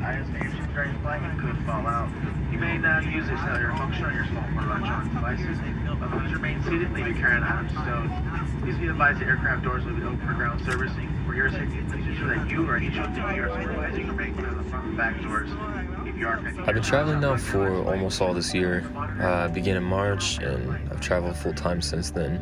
highest airspeed during flight, it could fall out. You may now use this cellular function on your smartphone or electronic devices, but please remain seated and leave your carry-on items stowed. Please be advised that aircraft doors will be open for ground servicing. For your safety, please ensure that you or any child that you are supervising remain clear of the front and back doors. I've been traveling now for almost all this year. I began in March, and I've traveled full-time since then.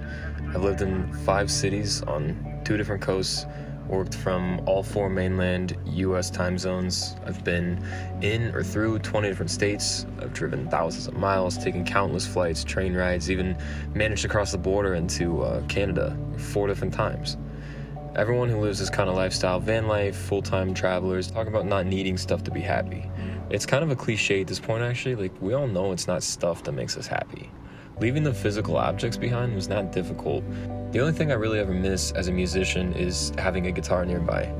I've lived in 5 cities on 2 different coasts, worked from all 4 mainland U.S. time zones. I've been in or through 20 different states. I've driven thousands of miles, taken countless flights, train rides, even managed to cross the border into Canada 4 different times. Everyone who lives this kind of lifestyle, van life, full-time travelers, talk about not needing stuff to be happy. It's kind of a cliche at this point, actually. Like, we all know it's not stuff that makes us happy. Leaving the physical objects behind was not difficult. The only thing I really ever miss as a musician is having a guitar nearby.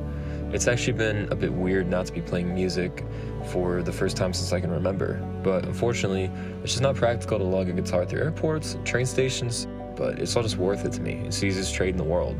It's actually been a bit weird not to be playing music for the first time since I can remember, but unfortunately, it's just not practical to lug a guitar through airports, train stations, but it's all just worth it to me. It's the easiest trade in the world.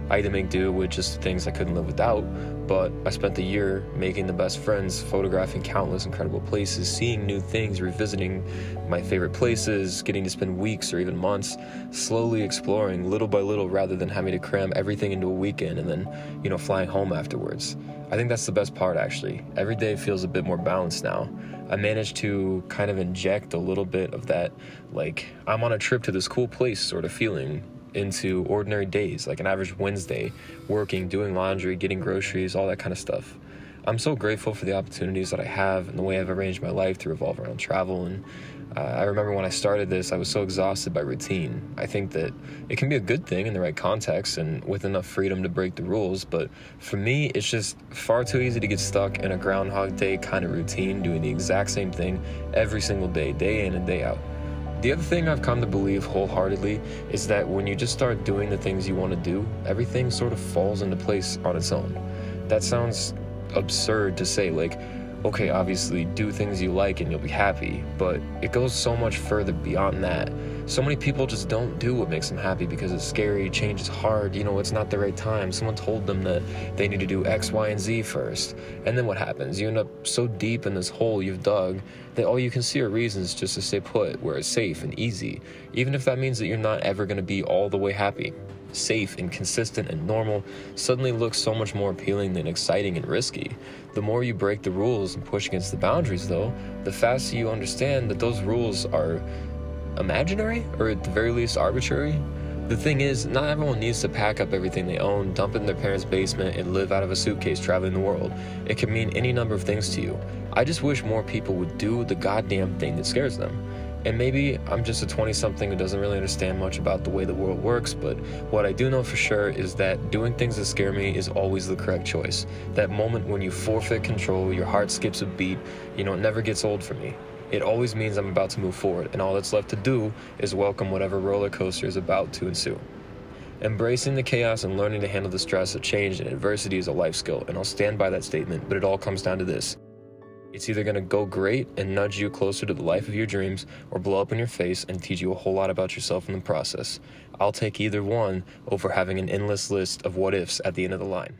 I had to make do with just things I couldn't live without, but I spent the year making the best friends, photographing countless incredible places, seeing new things, revisiting my favorite places, getting to spend weeks or even months slowly exploring little by little rather than having to cram everything into a weekend and then, flying home afterwards. I think that's the best part, actually. Every day feels a bit more balanced now. I managed to kind of inject a little bit of that, like, I'm on a trip to this cool place sort of feeling into ordinary days, like an average Wednesday, working, doing laundry, getting groceries, all that kind of stuff. I'm so grateful for the opportunities that I have and the way I've arranged my life to revolve around travel. And I remember when I started this, I was so exhausted by routine. I think that it can be a good thing in the right context and with enough freedom to break the rules, but for me, it's just far too easy to get stuck in a Groundhog Day kind of routine, doing the exact same thing every single day, day in and day out. The other thing I've come to believe wholeheartedly is that when you just start doing the things you want to do, everything sort of falls into place on its own. That sounds absurd to say, like, okay, obviously do things you like and you'll be happy, but it goes so much further beyond that. So many people just don't do what makes them happy because it's scary, change is hard, it's not the right time. Someone told them that they need to do X, Y, and Z first. And then what happens? You end up so deep in this hole you've dug that all you can see are reasons just to stay put where it's safe and easy, even if that means that you're not ever going to be all the way happy. Safe and consistent and normal suddenly looks so much more appealing than exciting and risky. The more you break the rules and push against the boundaries, though, the faster you understand that those rules are imaginary, or at the very least arbitrary. The thing is, not everyone needs to pack up everything they own, dump it in their parents' basement, and live out of a suitcase traveling the world. It can mean any number of things to you. I just wish more people would do the goddamn thing that scares them. And maybe I'm just a 20-something who doesn't really understand much about the way the world works, but what I do know for sure is that doing things that scare me is always the correct choice. That moment when you forfeit control, your heart skips a beat, it never gets old for me. It always means I'm about to move forward, and all that's left to do is welcome whatever roller coaster is about to ensue. Embracing the chaos and learning to handle the stress of change and adversity is a life skill, and I'll stand by that statement, but it all comes down to this. It's either going to go great and nudge you closer to the life of your dreams, or blow up in your face and teach you a whole lot about yourself in the process. I'll take either one over having an endless list of what-ifs at the end of the line.